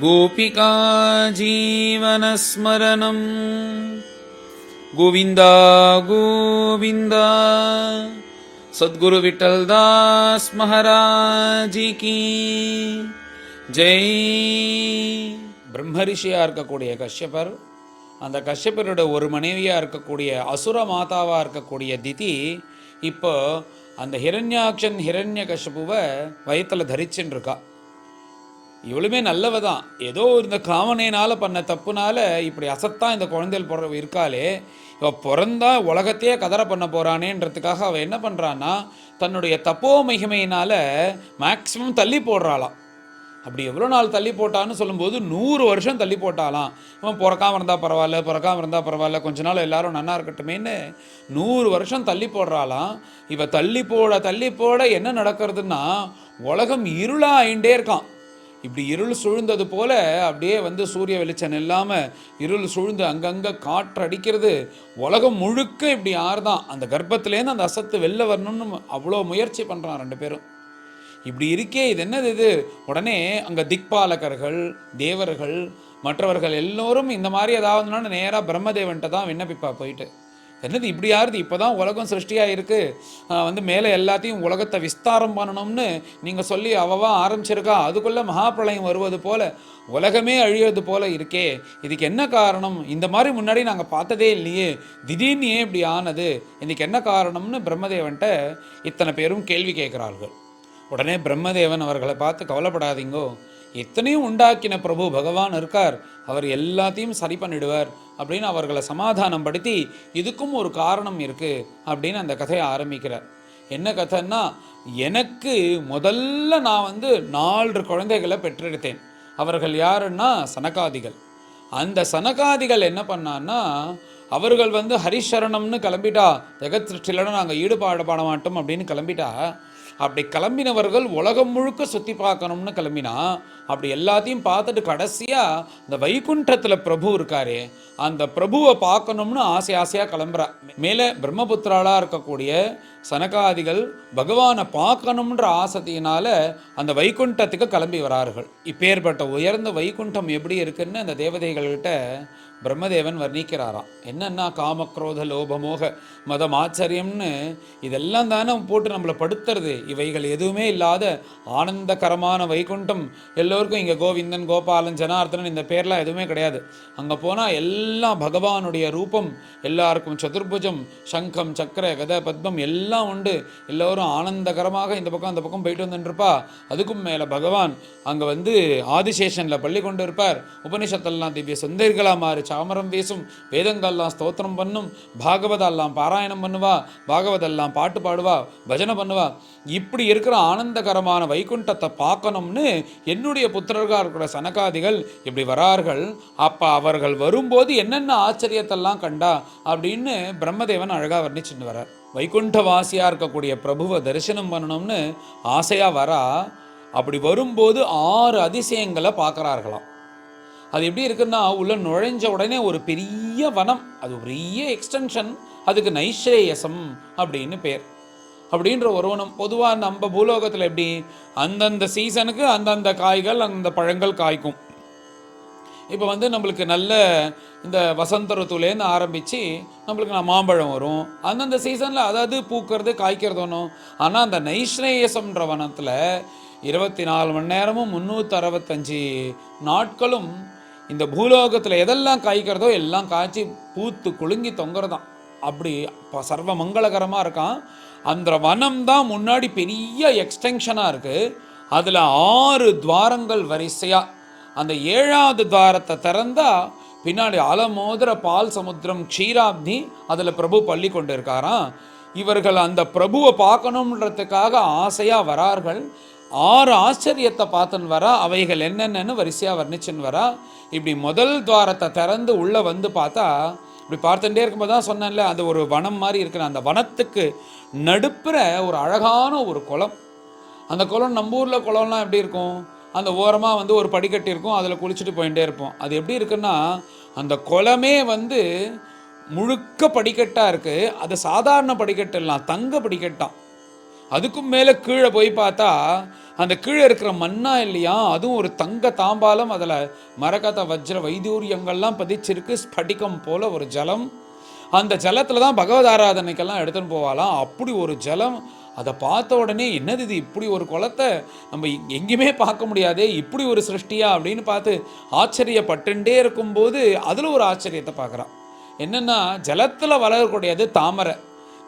गोपिका जीवनस्मरणं गोविन्द गोविन्द सद्गुरु विठ्ठलदास महाराज की ஜெய். பிரம்மரிஷியாக இருக்கக்கூடிய கஷ்யபர், அந்த கஷ்யபரோட ஒரு மனைவியாக இருக்கக்கூடிய அசுர மாதாவாக இருக்கக்கூடிய திதி இப்போ அந்த ஹிரண்யாக்ஷன் ஹிரண்ய கஷ்யபுவை வயத்தில் தரிச்சுன்னு இருக்கா. இவ்வளவுமே நல்லவ தான், ஏதோ இந்த காமனையினால் பண்ண தப்புனால இப்படி அசத்தான் இந்த குழந்தைகள் இருக்காளே, இவள் பிறந்தா உலகத்தையே கதற பண்ண போகிறானேன்றதுக்காக அவள் என்ன பண்ணுறான்னா தன்னுடைய தப்போ மகிமையினால் மேக்சிமம் தள்ளி போடுறாளாம். அப்படி எவ்வளோ நாள் தள்ளி போட்டான்னு சொல்லும்போது 100 வருஷம் தள்ளி போட்டாலாம். இவன் பிறக்காமல் இருந்தால் பரவாயில்ல, கொஞ்ச நாள் எல்லாரும் நன்னா இருக்கட்டுமேன்னு 100 வருஷம் தள்ளி போடுறாளாம். இவள் தள்ளி போட என்ன நடக்கிறதுன்னா உலகம் இருளாயிண்டே இருக்கான். இப்படி இருள் சூழ்ந்தது போல அப்படியே சூரிய வெளிச்சம் இல்லாமல் இருள் சூழ்ந்து அங்கங்கே காற்று அடிக்கிறது. உலகம் முழுக்க இப்படி யார்தான் அந்த கர்ப்பத்திலேருந்து அந்த அசத்து வெளில வரணும்னு அவ்வளோ முயற்சி பண்ணுறான் 2 பேரும். இப்படி இருக்கே, இது என்னது இது? உடனே அங்கே திக்பாலகர்கள், தேவர்கள், மற்றவர்கள் எல்லோரும் இந்த மாதிரி ஏதாவதுனால நேராக பிரம்மதேவன்கிட்ட தான் விண்ணப்பிப்பா போயிட்டு, என்னது இப்படி யாருது, இப்போ தான் உலகம் சிருஷ்டியாக இருக்குது, மேலே எல்லாத்தையும் உலகத்தை விஸ்தாரம் பண்ணணும்னு நீங்கள் சொல்லி அவவா ஆரம்பிச்சிருக்கா, அதுக்குள்ளே மகாபிரளயம் வருவது போல் உலகமே அழிவது போல் இருக்கே, இதுக்கு என்ன காரணம்? இந்த மாதிரி முன்னாடி நாங்கள் பார்த்ததே இல்லையே, திடீர்னு ஏன் இப்படி ஆனது, இதுக்கு என்ன காரணம்னு பிரம்மதேவன்கிட்ட இத்தனை பேரும் கேள்வி கேட்குறார்கள். உடனே பிரம்மதேவன் அவர்களை பார்த்து, கவலைப்படாதீங்கோ, எத்தனையும் உண்டாக்கின பிரபு பகவான் இருக்கார், அவர் எல்லாத்தையும் சரி பண்ணிடுவார் அப்படின்னு அவர்களை சமாதானம் படுத்தி, இதுக்கும் ஒரு காரணம் இருக்குது அப்படின்னு அந்த கதையை ஆரம்பிக்கிறார். என்ன கதைன்னா, எனக்கு முதல்ல நான் 4 குழந்தைகளை பெற்றெடுத்தேன். அவர்கள் யாருன்னா சனகாதிகள். அந்த சனகாதிகள் என்ன பண்ணான்னா, அவர்கள் ஹரிசரணம்னு கிளம்பிட்டா, ஜெகத் சிருஷ்டியில நாங்கள் ஈடுபாடு மாட்டோம் அப்படின்னு கிளம்பிட்டா. அப்படி கிளம்பினவர்கள் உலகம் முழுக்க சுற்றி பார்க்கணும்னு கிளம்பினா, அப்படி எல்லாத்தையும் பார்த்துட்டு கடைசியாக இந்த வைகுண்டத்தில் பிரபு இருக்காரே, அந்த பிரபுவை பார்க்கணும்னு ஆசையாக கிளம்புறா. மேலே பிரம்மபுத்திராளாக இருக்கக்கூடிய சனகாதிகள் பகவானை பார்க்கணுன்ற ஆசையினால அந்த வைகுண்டத்துக்கு கிளம்பி வரார்கள். இப்பேற்பட்ட உயர்ந்த வைகுண்டம் எப்படி இருக்குன்னு அந்த தேவதைகள்கிட்ட பிரம்மதேவன் வர்ணிக்கிறாராம். என்னன்னா, காமக்ரோத லோபமோக மதம் ஆச்சரியம்னு இதெல்லாம் தானே போட்டு நம்மளை படுத்துறது. இவைகள் எதுவுமே இல்லாத ஆனந்தகரமான வைகுண்டம். எல்லோருக்கும் இங்கே கோவிந்தன், கோபாலன், ஜனார்த்தனன் இந்த பேர்லாம் எதுவுமே கிடையாது. அங்கே போனால் எல்லாம் பகவானுடைய ரூபம், எல்லாருக்கும் சதுர்புஜம், சங்கம், சக்கர, கத, பத்மம் எல்லாம் உண்டு. எல்லோரும் ஆனந்தகரமாக இந்த பக்கம் அந்த பக்கம் போயிட்டு வந்துருப்பா. அதுக்கும் மேலே பகவான் அங்கே ஆதிசேஷனில் பள்ளி கொண்டு இருப்பார். உபனிஷத்தெல்லாம் திவ்ய சுந்தர்களாக மாறி சாமரம் வீசும், வேதங்கள்லாம் ஸ்தோத்திரம் பண்ணும், பாகவதெல்லாம் பாராயணம் பண்ணுவா, பாகவதெல்லாம் பாட்டு பாடுவா, பஜனை பண்ணுவா. இப்படி இருக்கிற ஆனந்தகரமான வைகுண்டத்தை பார்க்கணும்னு என்னுடைய புத்திரர்களாக இருக்கிற சனகாதிகள் இப்படி வரார்கள். அப்போ அவர்கள் வரும்போது என்னென்ன ஆச்சரியத்தெல்லாம் கண்டா அப்படின்னு பிரம்மதேவன் அழகாக வர்ணிச்சுட்டு வரார். வைகுண்டவாசியாக இருக்கக்கூடிய பிரபுவை தரிசனம் பண்ணணும்னு ஆசையாக வரா. அப்படி வரும்போது 6 அதிசயங்களை பார்க்குறார்களாம். அது எப்படி இருக்குன்னா, உள்ள நுழைஞ்ச உடனே ஒரு பெரிய வனம், அது பெரிய எக்ஸ்டென்ஷன், அதுக்கு நைஸ்ரேயசம் அப்படின்னு பேர். அப்படின்ற ஒரு வனம் பொதுவாக நம்ம பூலோகத்தில் எப்படி அந்தந்த சீசனுக்கு அந்தந்த காய்கள் அந்த பழங்கள் காய்க்கும். இப்போ நம்மளுக்கு நல்ல இந்த வசந்த ருத்துலேருந்து ஆரம்பித்து நம்மளுக்கு மாம்பழம் வரும் அந்தந்த சீசனில், அதாவது பூக்கிறது காய்க்கிறது ஒன்றும். ஆனால் அந்த நைஸ்ரேயசம்ன்ற வனத்தில் 24 மணி நேரமும் 365 நாட்களும் இந்த பூலோகத்தில் எதெல்லாம் காய்க்கிறதோ எல்லாம் காய்ச்சி பூத்து குலுங்கி தொங்குறதான். அப்படி சர்வ மங்களகரமாக இருக்கான். அந்த வனம் தான் முன்னாடி பெரிய எக்ஸ்டென்ஷனாக இருக்குது. அதில் 6 துவாரங்கள் வரிசையாக. அந்த 7வது துவாரத்தை திறந்தால் பின்னாடி அலமோதிர பால் சமுத்திரம் க்ஷீராப்தி, அதில் பிரபு பள்ளி கொண்டு இருக்காராம். இவர்கள் அந்த பிரபுவை பார்க்கணுன்றதுக்காக ஆசையாக வரார்கள். 6 ஆச்சரியத்தை பார்த்துன்னு வரா. அவைகள் என்னென்னு வரிசையாக வர்ணிச்சுன்னு வரா. இப்படி முதல் துவாரத்தை திறந்து உள்ளே பார்த்தா, இப்படி பார்த்துட்டே இருக்கும்போது தான் சொன்னேன்ல, அது ஒரு வனம் மாதிரி இருக்கிற அந்த வனத்துக்கு நடுப்புற ஒரு அழகான ஒரு குளம். அந்த குளம் நம்ம ஊரில் குளம்லாம் எப்படி இருக்கும், அந்த ஓரமாக ஒரு படிக்கட்டு இருக்கும், அதில் குளிச்சுட்டு போயிட்டே இருப்போம். அது எப்படி இருக்குன்னா, அந்த குளமே முழுக்க படிக்கட்டாக இருக்குது. அது சாதாரண படிக்கட்டு எல்லாம் தங்க படிக்கட்டான். அதுக்கும் மேலே கீழே போய் பார்த்தா அந்த கீழே இருக்கிற மண்ணா இல்லையா, அதுவும் ஒரு தங்க தாம்பாலம், அதில் மரகத வஜ்ர வைதூரியங்கள்லாம் பதிச்சிருக்கு, ஸ்படிகம் போல ஒரு ஜலம். அந்த ஜலத்தில் தான் பகவத் ஆராதனைக்கெல்லாம் எடுத்துன்னு போவாலாம். அப்படி ஒரு ஜலம். அதை பார்த்த உடனே என்னது இது, இப்படி ஒரு குளத்தை நம்ம எங்கேயுமே பார்க்க முடியாதே, இப்படி ஒரு சிருஷ்டியா அப்படின்னு பார்த்து ஆச்சரியப்பட்டுட்டே இருக்கும்போது அதில் ஒரு ஆச்சரியத்தை பார்க்குறான். என்னென்னா, ஜலத்தில் வளரக்கூடியது தாமரை.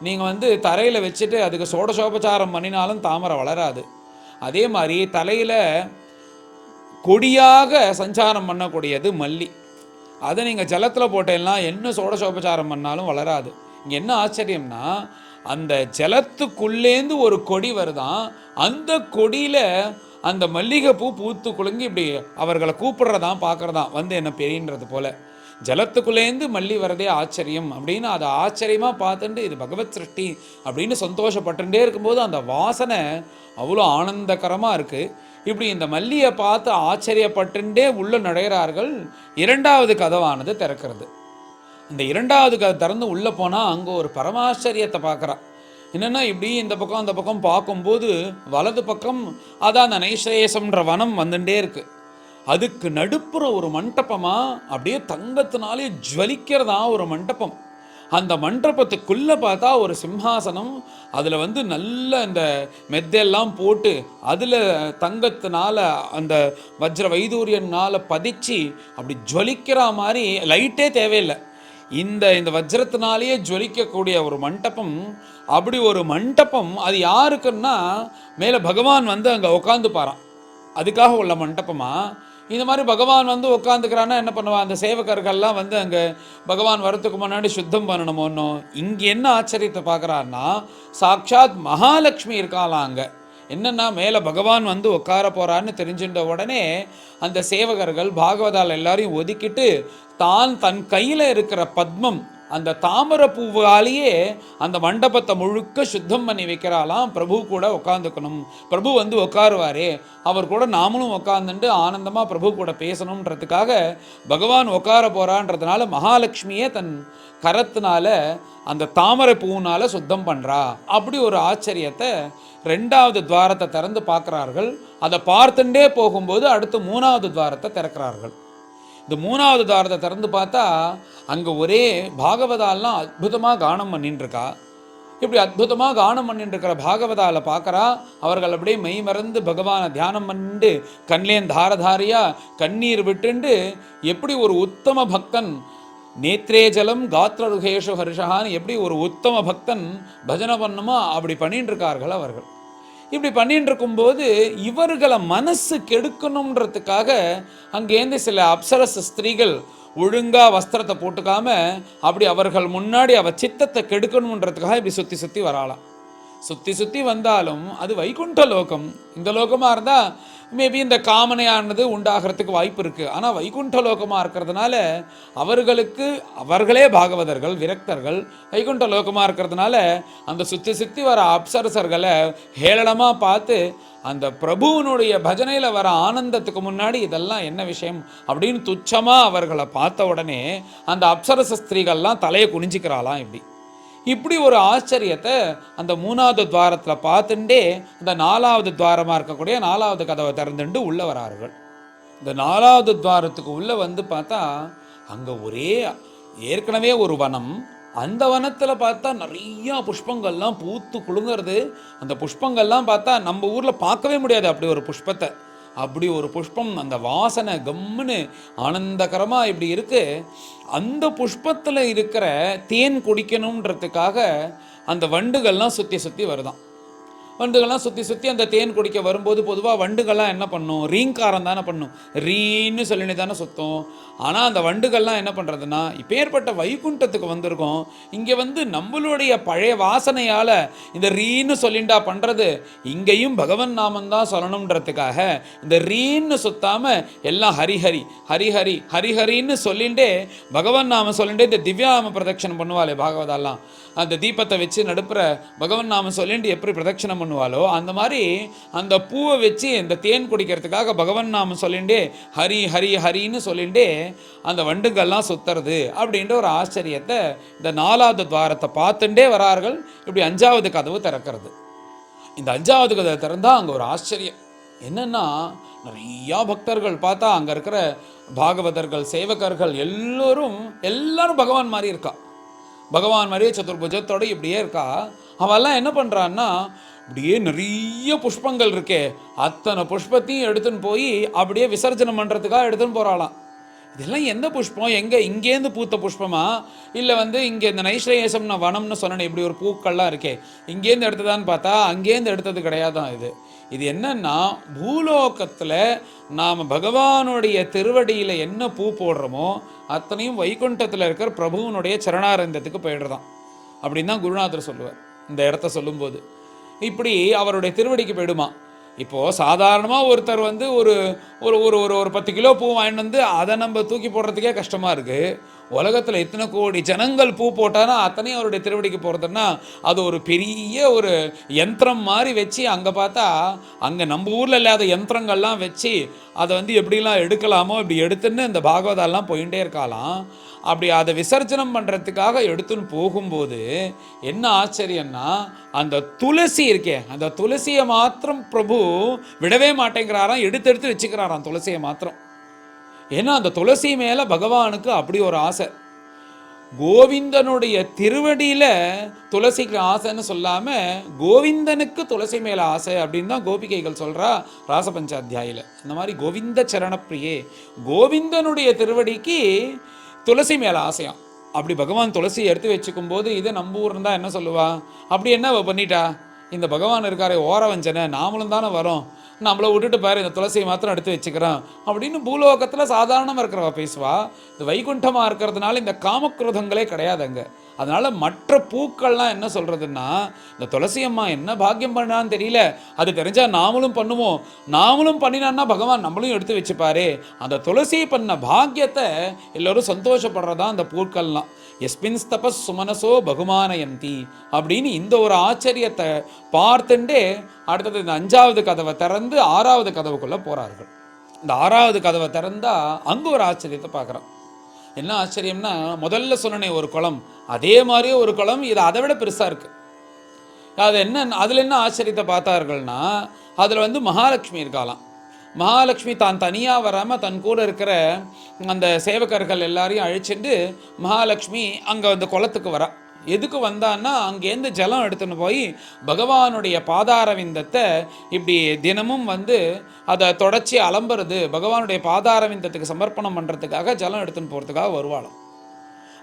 நீங்கள் தரையில் வச்சுட்டு அதுக்கு சோடசோபச்சாரம் பண்ணினாலும் தாமரை வளராது. அதே மாதிரி தலையில் கொடியாக சஞ்சாரம் பண்ணக்கூடியது மல்லி. அதை நீங்கள் ஜலத்தில் போட்டேன்னா என்ன சோடசோபச்சாரம் பண்ணாலும் வளராது. இங்கே என்ன ஆச்சரியம்னா, அந்த ஜலத்துக்குள்ளேந்து ஒரு கொடி வருதான், அந்த கொடியில் அந்த மல்லிகைப்பூ பூத்து குலுங்கி இப்படி அவர்களை கூப்பிடுறதான் பார்க்குறதான் என்ன பெரியன்றது போல். ஜலத்துக்குள்ளேந்து மல்லி வரதே ஆச்சரியம் அப்படின்னு அதை ஆச்சரியமாக பார்த்துட்டு இது பகவத் சிருஷ்டி அப்படின்னு சந்தோஷப்பட்டுட்டே இருக்கும்போது அந்த வாசனை அவ்வளோ ஆனந்தகரமாக இருக்குது. இப்படி இந்த மல்லியை பார்த்து ஆச்சரியப்பட்டுட்டே உள்ள நுழைகிறார்கள். இரண்டாவது கதவானது திறக்கிறது. இந்த இரண்டாவது கதை திறந்து உள்ளே போனால் அங்கே ஒரு பரமாச்சரியத்தை பார்க்குறான். என்னென்னா, இப்படி இந்த பக்கம் அந்த பக்கம் பார்க்கும்போது வலது பக்கம் அதான் அந்த நைசேசம்ன்ற வனம் வந்துட்டே இருக்குது. அதுக்கு நடுப்புற ஒரு மண்டபமாக அப்படியே தங்கத்தினாலே ஜுவலிக்கிறதா ஒரு மண்டபம். அந்த மண்டபத்துக்குள்ளே பார்த்தா ஒரு சிம்ஹாசனம், அதில் நல்ல இந்த மெத்தெல்லாம் போட்டு அதில் தங்கத்தினால அந்த வஜ்ர வைதூரியனால் பதிச்சு அப்படி ஜுவலிக்கிற மாதிரி, லைட்டே தேவையில்லை, இந்த வஜ்ரத்தினாலேயே ஜுவலிக்கக்கூடிய ஒரு மண்டபம். அப்படி ஒரு மண்டபம் அது யாருக்குன்னா, மேலே பகவான் அங்கே உட்காந்து பாரான், அதுக்காக உள்ள மண்டபமா. இந்த மாதிரி பகவான் உட்காந்துக்கிறான்னா என்ன பண்ணுவான், அந்த சேவகர்கள்லாம் அங்கே பகவான் வரத்துக்கு முன்னாடி சுத்தம் பண்ணணுமோன்னோ. இங்கே என்ன ஆச்சரியத்தை பார்க்குறான்னா, சாட்சாத் மகாலட்சுமி இருக்காலாம் அங்கே. என்னென்னா, மேலே பகவான் உட்கார போகிறான்னு தெரிஞ்சுட்ட உடனே அந்த சேவகர்கள் பாகவதால் எல்லாரையும் ஒதுக்கிட்டு தன் கையில் இருக்கிற பத்மம், அந்த தாமரை பூவாலேயே அந்த மண்டபத்தை முழுக்க சுத்தம் பண்ணி வைக்கிறாளாம். பிரபு கூட உட்காந்துக்கணும், பிரபு உட்காருவாரே, அவர் கூட நாமளும் உட்காந்துட்டு ஆனந்தமாக பிரபு கூட பேசணுன்றதுக்காக பகவான் உட்கார போகிறான்றதுனால மகாலட்சுமியே தன் கரத்தினால அந்த தாமரை பூவினால் சுத்தம் பண்ணுறா. அப்படி ஒரு ஆச்சரியத்தை ரெண்டாவது துவாரத்தை திறந்து பார்க்குறார்கள். அதை பார்த்துட்டே போகும்போது அடுத்து மூணாவது துவாரத்தை திறக்கிறார்கள். இந்த மூணாவது துவாரத்தை திறந்து பார்த்தா அங்கே ஒரே பாகவதாலாம் அற்புதமாக கானம் பண்ணிட்டுருக்கா. இப்படி அற்புதமாக கானம் பண்ணிட்டுருக்கிற பாகவதாவில் பார்க்குறா. அவர்கள் அப்படியே மெய் மறந்து பகவானை தியானம் பண்ணிட்டு கண்லேன் தாரதாரியாக கண்ணீர் விட்டுண்டு எப்படி ஒரு உத்தம பக்தன் நேத்ரே ஜலம் காத்ரருகேஷு ஹர்ஷகான்னு எப்படி ஒரு உத்தம பக்தன் பஜனை பண்ணுமோ அப்படி பண்ணிட்டு இருக்கார்கள் அவர்கள். இப்படி பண்ணிட்டு இருக்கும்போது இவர்களை மனசு கெடுக்கணுன்றதுக்காக அங்கேருந்து சில அப்சரஸ் ஸ்திரீகள் ஒழுங்காக வஸ்திரத்தை போட்டுக்காம அப்படி அவர்கள் முன்னாடி சித்தத்தை கெடுக்கணுன்றதுக்காக இப்படி சுற்றி சுற்றி வராலாம். சுற்றி சுற்றி வந்தாலும் அது வைகுண்ட லோகம். இந்த லோகமாக இருந்தால் மேபி இந்த காமனையானது உண்டாகிறதுக்கு வாய்ப்பு இருக்குது. ஆனால் வைகுண்ட லோகமாக இருக்கிறதுனால அவர்களே பாகவதர்கள் விரக்தர்கள். வைகுண்ட லோகமாக இருக்கிறதுனால அந்த சுற்றி சுற்றி வர அப்சரசர்களை ஹேளனமாக பார்த்து அந்த பிரபுவனுடைய பஜனையில் வர ஆனந்தத்துக்கு முன்னாடி இதெல்லாம் என்ன விஷயம் அப்படின்னு துச்சமாக அவர்களை பார்த்த உடனே அந்த அப்சரச ஸ்திரீகள்லாம் தலையை குனிஞ்சிக்கிறாளாம். இப்படி ஒரு ஆச்சரியத்தை அந்த மூணாவது துவாரத்தில் பார்த்துட்டே இந்த நாலாவது துவாரமாக இருக்கக்கூடிய நாலாவது கதவை திறந்துட்டு உள்ளே வரார்கள். இந்த நாலாவது துவாரத்துக்கு உள்ளே பார்த்தா அங்கே ஏற்கனவே ஒரு வனம். அந்த வனத்தில் பார்த்தா நிறையா புஷ்பங்கள்லாம் பூத்து குலுங்கிறது. அந்த புஷ்பங்கள்லாம் பார்த்தா நம்ம ஊரில் பார்க்கவே முடியாது அப்படி ஒரு புஷ்பத்தை. அப்படி ஒரு புஷ்பம், அந்த வாசனை கம்முன்னு ஆனந்தகரமாக இப்படி இருக்குது. அந்த புஷ்பத்தில் இருக்கிற தேன் குடிக்கணுன்றதுக்காக அந்த வண்டுகள்லாம் சுற்றி சுற்றி வருதான். வண்டுகள்லாம் சுற்றி சுற்றி அந்த தேன் குடிக்க வரும்போது பொதுவாக வண்டுகள்லாம் என்ன பண்ணும், ரீங்காரம் தானே பண்ணும், ரீன்னு சொல்லினே தானே சுத்தம். ஆனால் அந்த வண்டுகள்லாம் என்ன பண்ணுறதுன்னா, இப்போ ஏற்பட்ட வைகுண்டத்துக்கு வந்திருக்கோம், இங்கே நம்மளுடைய பழைய வாசனையால் இந்த ரீன்னு சொல்லிண்டா பண்ணுறது, இங்கேயும் பகவன் நாமந்தான் சொல்லணுன்றதுக்காக இந்த ரீன்னு சுத்தாமல் எல்லாம் ஹரிஹரி ஹரிஹரி ஹரிஹரின்னு சொல்லிண்டே பகவன் நாமம் சொல்லிண்டே இந்த திவ்யாம பிரதட்சணம் பண்ணுவாளே பாகவதாலாம், அந்த தீபத்தை வச்சு நடுப்புற பகவன் நாம சொல்லிட்டு எப்படி பிரதட்சணம் பண்ணுவாளோ அந்த மாதிரி அந்த பூவை வச்சு இந்த தேன் குடிக்கிறதுக்காக பகவன் நாமம் சொல்லிண்டே ஹரி ஹரி ஹரின்னு சொல்லிண்டே அந்த வண்டுங்கள்லாம் சுத்துறது அப்படின்ற ஒரு ஆச்சரியத்தை இந்த நாலாவது துவாரத்தை பார்த்துட்டே வரார்கள். இப்படி அஞ்சாவது கதவு திறக்கிறது. இந்த அஞ்சாவது கதவை திறந்தா அங்கே ஒரு ஆச்சரியம். என்னன்னா நிறையா பக்தர்கள் பார்த்தா அங்கே இருக்கிற பாகவதர்கள் சேவகர்கள் எல்லாரும் பகவான் மாதிரி இருக்கா. பகவான் மாதிரியே சதுர்புஜத்தோட இப்படியே இருக்கா. அவெல்லாம் என்ன பண்ணுறான்னா, இப்படியே நிறைய புஷ்பங்கள் இருக்கே, அத்தனை புஷ்பத்தையும் எடுத்துன்னு போய் அப்படியே விசர்ஜனம் பண்ணுறதுக்காக எடுத்துன்னு போகிறாளாம். இதெல்லாம் எந்த புஷ்பம், இங்கேருந்து பூத்த புஷ்பமா, இல்லை இங்கே இந்த நைஸ்ரேயசம்னு வனம்னு சொன்னேன், இப்படி ஒரு பூக்கள்லாம் இருக்கே, இங்கேருந்து எடுத்ததான்னு பார்த்தா அங்கேருந்து எடுத்தது கிடையாதான். இது என்னன்னா, பூலோகத்தில் நாம் பகவானுடைய திருவடியில் என்ன பூ போடுறோமோ அத்தனையும் வைகுண்டத்தில் இருக்கிற பிரபுவனுடைய சரணாரந்தத்துக்கு போயிடுறதான் அப்படின்னு தான் குருநாதர் சொல்லுவார். இந்த இடத்த சொல்லும்போது இப்படி அவருடைய திருவடிக்கு போயிடுமா. இப்போது சாதாரணமாக ஒருத்தர் ஒரு ஒரு ஒரு ஒரு 10 கிலோ பூ வாங்கிட்டு அதை நம்ம தூக்கி போடுறதுக்கே கஷ்டமாக இருக்குது. உலகத்தில் இத்தனை கோடி ஜனங்கள் பூ போட்டானா அத்தனையும் அவருடைய திருவடிக்கு போகிறதுன்னா அது ஒரு பெரிய ஒரு யந்திரம் மாதிரி வச்சு, அங்கே பார்த்தா அங்கே நம்ம ஊரில் இல்லாத யந்திரங்கள்லாம் வச்சு அதை எப்படிலாம் எடுக்கலாமோ இப்படி எடுத்துன்னு இந்த பாகவதெல்லாம் போயிட்டே இருக்கலாம். அப்படி அதை விசர்ஜனம் பண்ணுறதுக்காக எடுத்துன்னு போகும்போது என்ன ஆச்சரியன்னா, அந்த துளசி இருக்கே, அந்த துளசியை மாத்திரம் பிரபு விடவே மாட்டேங்கிறாராம், எடுத்து வச்சுக்கிறாராம் துளசியை மாத்திரம். ஏன்னா அந்த துளசி மேலே பகவானுக்கு அப்படி ஒரு ஆசை. கோவிந்தனுடைய திருவடியில் துளசிக்கு ஆசைன்னு சொல்லாமல் கோவிந்தனுக்கு துளசி மேலே ஆசை அப்படின்னு தான் கோபிகைகள் சொல்கிறா ராசபஞ்சாத்தியாயில். அந்த மாதிரி கோவிந்த சரணப்பிரியே, கோவிந்தனுடைய திருவடிக்கு துளசி மேலே ஆசையாம். அப்படி பகவான் துளசி எடுத்து வச்சுக்கும் போது இதை நம்ம ஊர் இருந்தால் என்ன சொல்லுவா, அப்படி என்ன பண்ணிட்டா, இந்த பகவான் இருக்காரே ஓரவஞ்சனை, நாமளும் தானே வரோம், நம்மளை விட்டுட்டு பாரு இந்த துளசியை மாத்திரம் எடுத்து வச்சுக்கிறோம் அப்படின்னு பூலோகத்தில் சாதாரணமாக இருக்கிறவா பேசுவா. இந்த வைகுண்டமாக இருக்கிறதுனால இந்த காமக்ரோதங்களே கிடையாது அங்கே. அதனால் மற்ற பூக்கள்லாம் என்ன சொல்கிறதுன்னா, இந்த துளசி அம்மா என்ன பாக்கியம் பண்ணான்னு தெரியல, அது தெரிஞ்சால் நாமளும் பண்ணுவோம், நாமளும் பண்ணினான்னா பகவான் நம்மளும் எடுத்து வச்சுப்பாரு. அந்த துளசி பண்ண பாக்கியத்தை எல்லோரும் சந்தோஷப்படுறதா அந்த பூக்கள்லாம். எஸ்மின் தபஸ் சுமனசோ பகுமானயந்தி அப்படின்னு இந்த ஒரு ஆச்சரியத்தை பார்த்துட்டே அடுத்தது இந்த 5வது கதவை திறந்து 6வது கதவுக்குள்ளே போகிறார்கள். இந்த 6வது கதவை திறந்தால் அங்கே ஒரு ஆச்சரியத்தை பார்க்குறோம். என்ன ஆச்சரியம்னா, முதல்ல சொன்னனே ஒரு குளம், அதே மாதிரியே ஒரு குளம், இது அதை விட பெருசாக இருக்குது. அதில் என்ன ஆச்சரியத்தை பார்த்தார்கள்னா, அதில் மகாலட்சுமி இருக்காலாம். மகாலட்சுமி தான் தனியாக வராமல் தன் கூட இருக்கிற அந்த சேவகர்கள் எல்லாரையும் அழிச்சுட்டு மகாலட்சுமி அங்கே அந்த குளத்துக்கு வரா. எதுக்கு வந்தான்னா, அங்கேருந்து ஜலம் எடுத்துன்னு போய் பகவானுடைய பாதாரவிந்தத்தை இப்படி தினமும் அதை தொடச்சி அலம்புறது, பகவானுடைய பாதாரவிந்தத்துக்கு சமர்ப்பணம் பண்ணுறதுக்காக ஜலம் எடுத்துன்னு போகிறதுக்காக வருவாளாம்.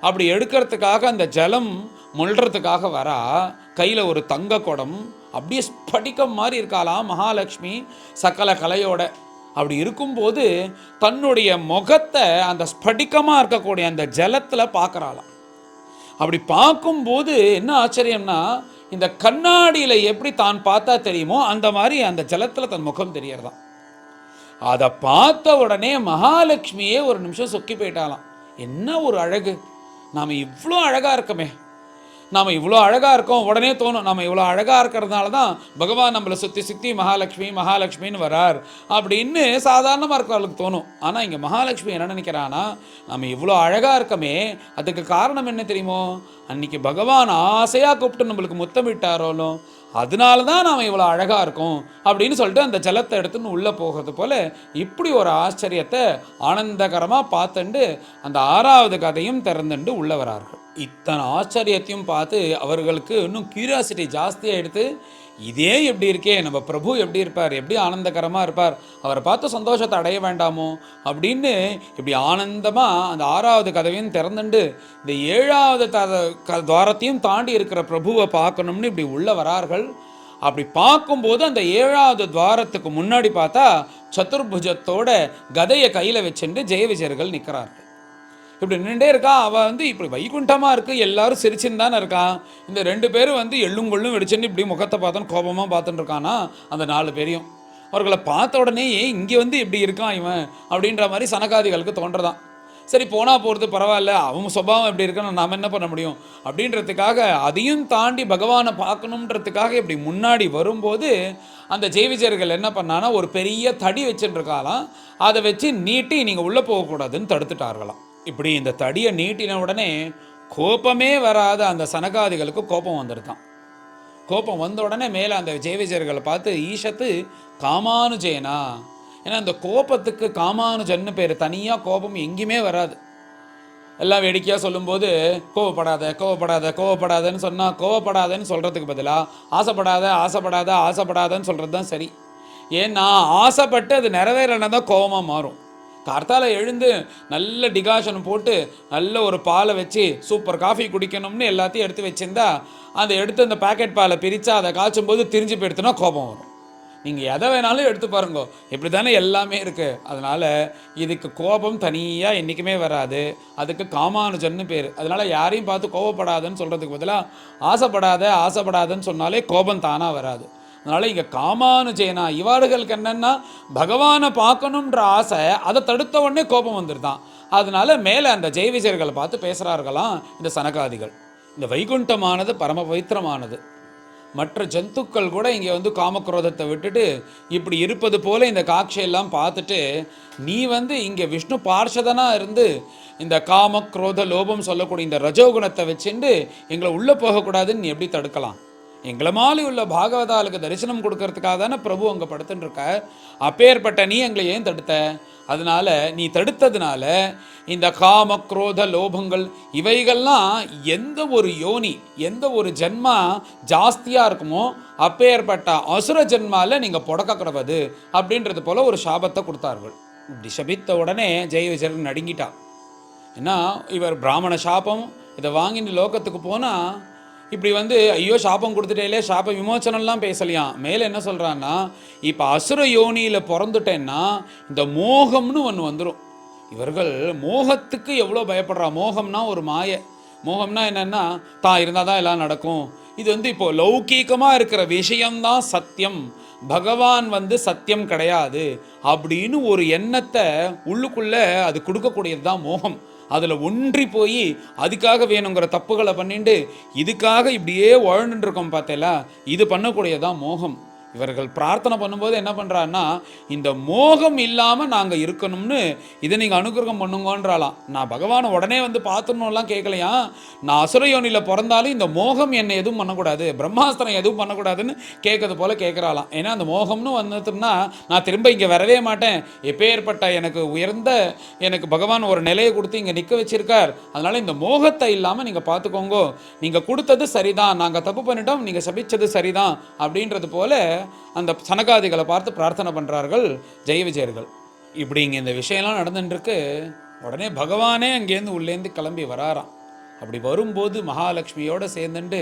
அப்படி எடுக்கிறதுக்காக அந்த ஜலம் முள்றதுக்காக வரா. கையில் ஒரு தங்க குடம், அப்படியே ஸ்படிகம் மாதிரி இருக்காளாம் மகாலட்சுமி சகல கலையோட. அப்படி இருக்கும்போது தன்னுடைய முகத்தை அந்த ஸ்படிகமாக இருக்கக்கூடிய அந்த ஜலத்தில் பார்க்குறாளாம். அப்படி பார்க்கும்போது என்ன ஆச்சரியம்னா, இந்த கண்ணாடியில் எப்படி தான் பார்த்தா தெரியுமோ அந்த மாதிரி அந்த ஜலத்தில் தன் முகம் தெரியறதான். அதை பார்த்த உடனே மகாலட்சுமியே ஒரு நிமிஷம் சொக்கி போயிட்டாலாம். என்ன ஒரு அழகு, நாம் இவ்வளோ அழகாக இருக்கமே, நாம் இவ்வளோ அழகாக இருக்கோம். உடனே தோணும், நம்ம இவ்வளோ அழகாக இருக்கிறதுனால தான் பகவான் நம்மளை சுற்றி மகாலட்சுமி மகாலட்சுமின்னு வரார் அப்படின்னு சாதாரணமாக இருக்கிறவங்களுக்கு தோணும். ஆனால் இங்கே மகாலட்சுமி என்ன நினைக்கிறான்னா, நம்ம இவ்வளோ அழகாக இருக்கமே, அதுக்கு காரணம் என்ன தெரியுமோ, அன்றைக்கி பகவான் ஆசையாக கூப்பிட்டு நம்மளுக்கு முத்தமிட்டாரோலோ, அதனால தான் நாம் இவ்வளோ அழகாக இருக்கோம் அப்படின்னு சொல்லிட்டு அந்த ஜலத்தை எடுத்துன்னு உள்ளே போகிறது போல் இப்படி ஒரு ஆச்சரியத்தை ஆனந்தகரமாக பார்த்துண்டு அந்த 6வது கதையும் திறந்துண்டு உள்ளே வரார்கள். இத்தனை ஆச்சரியத்தையும் பார்த்து அவர்களுக்கு இன்னும் கியூரியாசிட்டி ஜாஸ்தியாக எடுத்து, இதே எப்படி இருக்கே, நம்ம பிரபு எப்படி இருப்பார், எப்படி ஆனந்தகரமாக இருப்பார், அவரை பார்த்து சந்தோஷத்தை அடைய வேண்டாமோ அப்படின்னு இப்படி ஆனந்தமாக அந்த 6வது கதவையும் திறந்துண்டு இந்த 7வது துவாரத்தையும் தாண்டி இருக்கிற பிரபுவை பார்க்கணும்னு இப்படி உள்ளே வரார்கள். அப்படி பார்க்கும்போது அந்த 7வது துவாரத்துக்கு முன்னாடி பார்த்தா சதுர்புஜத்தோட கதையை கையில் வச்சுட்டு ஜெய விஜயர்கள் நிற்கிறார்கள். இப்படி நின்றுட்டே இருக்கா. அவள் இப்படி வைகுண்டமாக இருக்குது, எல்லாரும் சிரிச்சுன்னு தானே இருக்கான். இந்த 2 பேரும் எள்ளும் கொள்ளும் வெடிச்சுன்னு இப்படி முகத்தை பார்த்தோன்னு கோபமாக பார்த்துட்டு இருக்கானா அந்த 4 பேரையும். அவர்களை பார்த்த உடனே இங்கே இப்படி இருக்கான் இவன் அப்படின்ற மாதிரி சனகாதிகளுக்கு தோன்றதான். சரி போனால் போகிறது பரவாயில்ல, அவங்க சுபாவம் எப்படி இருக்குன்னு நாம் என்ன பண்ண முடியும் அப்படின்றதுக்காக அதையும் தாண்டி பகவானை பார்க்கணுன்றதுக்காக இப்படி முன்னாடி வரும்போது அந்த ஜெயவிஜயர்கள் என்ன பண்ணான்னா, ஒரு பெரிய தடி வச்சுட்டு இருக்காலாம். அதை வச்சு நீட்டி நீங்கள் உள்ளே போகக்கூடாதுன்னு தடுத்துட்டார்களாம். இப்படி இந்த தடியை நீட்டின உடனே கோபமே வராத அந்த சனகாதிகளுக்கு கோபம் வந்துருக்கான். கோபம் வந்த உடனே மேலே அந்த ஜெயவிஜயர்களை பார்த்து ஈஷத்து காமானுஜேனா. ஏன்னா அந்த கோபத்துக்கு காமானுஜன்னு பேர். தனியாக கோபம் எங்கேயுமே வராது. எல்லாம் வேடிக்கையாக சொல்லும்போது கோவப்படாத கோவப்படாத கோவப்படாதன்னு சொன்னால் கோவப்படாதன்னு சொல்கிறதுக்கு பதிலாக ஆசைப்படாத ஆசைப்படாத ஆசைப்படாதன்னு சொல்கிறது தான் சரி. ஏன்னா ஆசைப்பட்டு அது நிறைவேறனா தான் கோபமாக மாறும். கார்த்தால எழுந்து நல்ல டிகாஷன் போட்டு நல்ல ஒரு பாலை வச்சு சூப்பர் காஃபி குடிக்கணும்னு எல்லாத்தையும் எடுத்து வச்சுருந்தா அந்த எடுத்து அந்த பேக்கெட் பாலை பிரித்தா அதை காய்ச்சும் போது திரிஞ்சு போயிடுத்துனா கோபம் வரும். நீங்கள் எதை வேணாலும் எடுத்து பாருங்க, இப்படி தானே எல்லாமே இருக்குது. அதனால் இதுக்கு கோபம் தனியாக என்றைக்குமே வராது. அதுக்கு காமானுஜன்னு பேர். அதனால் யாரையும் பார்த்து கோபப்படாதுன்னு சொல்கிறதுக்கு பதிலாக ஆசைப்படாத ஆசைப்படாதுன்னு சொன்னாலே கோபம் தானாக வராது. அதனால் இங்கே காமானுஜேனா இவாளுகளுக்கு என்னென்னா பகவானை பார்க்கணுன்ற ஆசை, அதை தடுத்த உடனே கோபம் வந்துருதான். அதனால் மேலே அந்த ஜெயவிஜயர்களை பார்த்து பேசுகிறார்களாம் இந்த சனகாதிகள். இந்த வைகுண்டமானது பரம பவித்திரமானது. மற்ற ஜந்துக்கள் கூட இங்கே வந்து காமக்ரோதத்தை விட்டுட்டு இப்படி இருப்பது போல் இந்த காட்சியெல்லாம் பார்த்துட்டு நீ வந்து இங்கே விஷ்ணு பார்ஷதனாக இருந்து இந்த காமக்ரோத லோபம் சொல்லக்கூடிய இந்த ரஜோகுணத்தை வச்சுட்டு எங்களை உள்ளே போகக்கூடாதுன்னு நீ எப்படி தடுக்கலாம்? எங்களை மாலி உள்ள பாகவதாளுக்கு தரிசனம் கொடுக்கறதுக்காக தானே பிரபு அங்கே படுத்துன்னு இருக்க. அப்பேற்பட்ட நீ எங்களை ஏன் தடுத்த? அதனால நீ தடுத்ததுனால இந்த காம குரோத லோபங்கள் இவைகள்லாம் எந்த ஒரு யோனி எந்த ஒரு ஜென்மா ஜாஸ்தியாக இருக்குமோ அப்பேற்பட்ட அசுர ஜென்மாவில் நீங்கள் புடக்கக்கூடாது அப்படின்றது போல் ஒரு சாபத்தை கொடுத்தார்கள். இப்படி சபித்த உடனே ஜெயவிஜயன் நடுங்கிட்டா. ஏன்னா இவர் பிராமண சாபம் இதை வாங்கிட்டு லோகத்துக்கு போனால் இப்படி வந்து ஐயோ சாபம் கொடுத்துட்டேலே சாப விமோச்சனம்லாம் பேசலையாம். மேலே என்ன சொல்கிறான்னா இப்போ அசுர யோனியில் பிறந்துட்டேன்னா இந்த மோகம்னு ஒன்று வந்துடும். இவர்கள் மோகத்துக்கு எவ்வளோ பயப்படுறா. மோகம்னா ஒரு மாயை. மோகம்னா என்னென்னா தான் இருந்தால் தான் எல்லாம் நடக்கும். இது வந்து இப்போது லௌகீகமாக இருக்கிற விஷயம்தான் சத்தியம், பகவான் வந்து சத்தியம் கிடையாது அப்படின்னு ஒரு எண்ணத்தை உள்ளுக்குள்ளே அது கொடுக்கக்கூடியது தான் மோகம். அதில் ஒன்றி போய் அதுக்காக வேணுங்கிற தப்புகளை பண்ணிட்டு இதுக்காக இப்படியே வாழ்ந்துட்டு இருக்கோம் பார்த்தேல, இது பண்ணக்கூடியதான் மோகம். இவர்கள் பிரார்த்தனை பண்ணும்போது என்ன பண்ணுறான்னா இந்த மோகம் இல்லாமல் நாங்கள் இருக்கணும்னு இதை நீங்கள் அனுகிரகம் பண்ணுங்கன்றாலாம். நான் பகவானை உடனே வந்து பார்த்துடணும்லாம் கேட்கலையா. நான் அசுரயோனியில் பிறந்தாலும் இந்த மோகம் என்னை எதுவும் பண்ணக்கூடாது, பிரம்மாஸ்திரம் எதுவும் பண்ணக்கூடாதுன்னு கேட்கறது போல் கேட்குறாளாம். ஏன்னா அந்த மோகம்னு வந்துட்டுன்னா நான் திரும்ப இங்கே வரவே மாட்டேன். எப்பேற்பட்ட எனக்கு உயர்ந்த எனக்கு பகவான் ஒரு நிலையை கொடுத்து இங்கே நிற்க வச்சிருக்கார். அதனால் இந்த மோகத்தை இல்லாமல் நீங்கள் பார்த்துக்கோங்க. நீங்கள் கொடுத்தது சரிதான், நாங்கள் தப்பு பண்ணிட்டோம், நீங்கள் சபிச்சது சரிதான் அப்படின்றது போல் அந்த சனகாதிகளை பார்த்து பிரார்த்தனை பண்ணுறார்கள் ஜெயவிஜயர்கள். இப்படி இங்கே இந்த விஷயம்லாம் நடந்துட்டுருக்கு. உடனே பகவானே அங்கேருந்து உள்ளேருந்து கிளம்பி வராராம். அப்படி வரும்போது மகாலட்சுமியோடு சேர்ந்துட்டு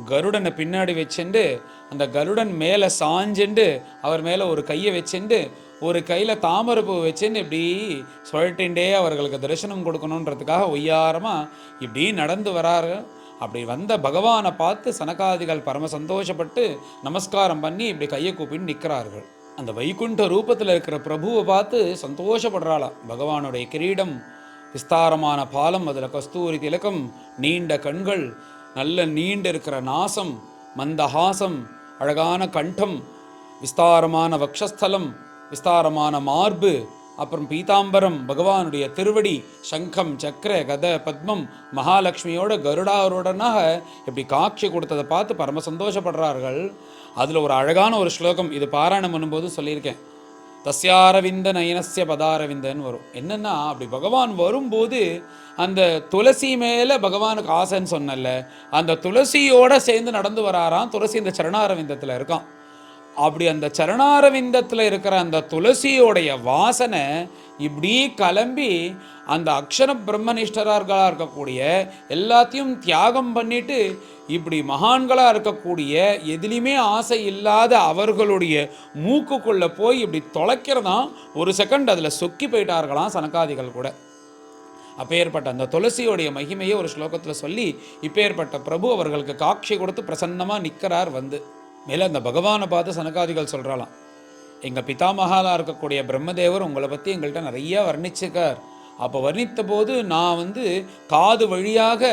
கருடனை பின்னாடி வச்சுண்டு அந்த கருடன் மேலே சாஞ்சுண்டு அவர் மேலே ஒரு கையை வச்சுண்டு ஒரு கையில் தாமரைப்பூ வச்சுன்னு இப்படி சொல்லிட்டே அவர்களுக்கு தரிசனம் கொடுக்கணுன்றதுக்காக ஒய்யாரமாக இப்படி நடந்து வராரு. அப்படி வந்த பகவானை பார்த்து சனகாதிகள் பரம சந்தோஷப்பட்டு நமஸ்காரம் பண்ணி இப்படி கையை கூப்பின்னு நிற்கிறார்கள். அந்த வைகுண்ட ரூபத்தில் இருக்கிற பிரபுவை பார்த்து சந்தோஷப்படுறாளாம். பகவானுடைய கிரீடம், விஸ்தாரமான பாலம், அதில் கஸ்தூரி திலகம், நீண்ட கண்கள், நல்ல நீண்டு இருக்கிற நாசம், மந்தஹாசம், அழகான கண்டம், விஸ்தாரமான வக்ஷஸ்தலம், விஸ்தாரமான மார்பு, அப்புறம் பீதாம்பரம், பகவானுடைய திருவடி, சங்கம், சக்கர, கத, பத்மம், மகாலட்சுமியோட கருடாருடனாக இப்படி காட்சி கொடுத்ததை பார்த்து பரம சந்தோஷப்படுறார்கள். அதில் ஒரு அழகான ஒரு ஸ்லோகம், இது பாராயணம் பண்ணும்போது சொல்லியிருக்கேன். தஸ்யாரவிந்த நயனஸ்ய பதாரவிந்தன்னு வரும். என்னென்னா அப்படி பகவான் வரும்போது அந்த துளசி மேலே பகவானுக்கு ஆசைன்னு சொன்னல, அந்த துளசியோடு சேர்ந்து நடந்து வராராம். துளசி இந்த சரணாரவிந்தத்தில் இருக்கான். அப்படி அந்த சரணாரவிந்தத்தில் இருக்கிற அந்த துளசியோடைய வாசனை இப்படி கிளம்பி அந்த அக்ஷர பிரம்மனிஷ்டரார்களாக இருக்கக்கூடிய எல்லாத்தையும் தியாகம் பண்ணிட்டு இப்படி மகான்களாக இருக்கக்கூடிய எதுலேயுமே ஆசை இல்லாத அவர்களுடைய மூக்குக்குள்ளே போய் இப்படி தொலைக்கிறதான் ஒரு செகண்ட் அதில் சொக்கி போயிட்டார்களாம் சனகாதிகள் கூட. அப்பேற்பட்ட அந்த துளசியோடைய மகிமையை ஒரு ஸ்லோகத்தில் சொல்லி இப்பேற்பட்ட பிரபு அவர்களுக்கு காட்சி கொடுத்து பிரசன்னமாக நிற்கிறார் வந்து. மேலே அந்த பகவானை பார்த்து சனகாதிகள் சொல்கிறாளாம், எங்கள் பிதாமகாலாக இருக்கக்கூடிய பிரம்மதேவர் உங்களை பற்றி எங்கள்கிட்ட நிறையா வர்ணிச்சிருக்கார். அப்போ வர்ணித்த போது நான் வந்து காது வழியாக